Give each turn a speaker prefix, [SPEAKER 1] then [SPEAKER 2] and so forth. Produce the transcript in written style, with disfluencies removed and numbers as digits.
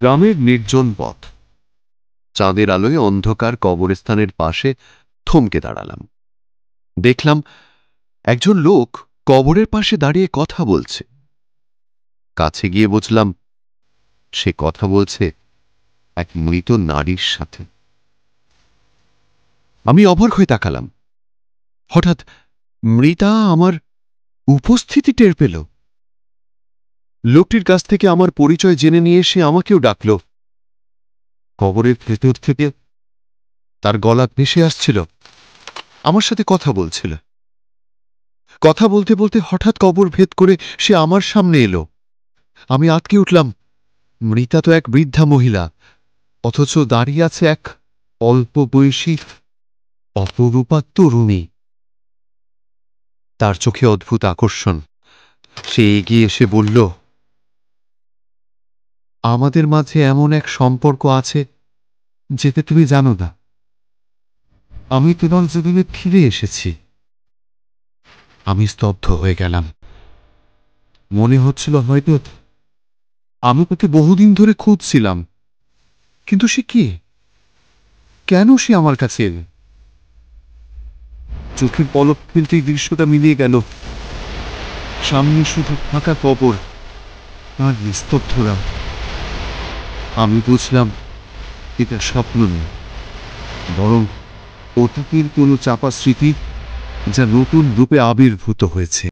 [SPEAKER 1] গ্রামের নির্জন পথ। চাঁদের আলোয় অন্ধকার কবরস্থানের পাশে থমকে দাঁড়ালাম। দেখলাম একজন লোক কবরের পাশে দাঁড়িয়ে কথা বলছে। কাছে গিয়ে বুঝলাম সে কথা বলছে এক মৃত নারীর সাথে। আমি অবাক হয়ে তাকালাম। হঠাৎ মৃতা আমার উপস্থিতি টের পেল। লোকটির কাছ থেকে আমার পরিচয় জেনে নিয়ে সে আমাকেও ডাকল। কবরের ভেতর থেকে তার গলা ভেসে আসছিল, আমার সাথে কথা বলছিল। কথা বলতে বলতে হঠাৎ কবর ভেদ করে সে আমার সামনে এলো। আমি আটকে উঠলাম। মৃতা তো এক বৃদ্ধা মহিলা, অথচ দাঁড়িয়ে আছে এক অল্প বয়সী অপরূপা তরুণী। তার চোখে অদ্ভুত আকর্ষণ। সে এগিয়ে এসে বলল, আমাদের মাঝে এমন এক সম্পর্ক আছে যেতে তুমি জানো না। আমি তোমার জীবনে ফিরে এসেছি। আমি স্তব্ধ হয়ে গেলাম। মনে হচ্ছিল হয়তো আমি তাকে বহুদিন ধরে খুঁজছিলাম। কিন্তু সে কি? কেন সে আমার কাছে এল? চোখের পলক ফেলতেই দৃশ্যটা মিলিয়ে গেল। সামনে শুধু ফাঁকা কবর আর নিস্তব্ধরা। আমি বুঝলাম এটা স্বপ্ন নয়, বরং অতীতের কোনো চাপা স্মৃতি যা নতুন রূপে আবির্ভূত হয়েছে।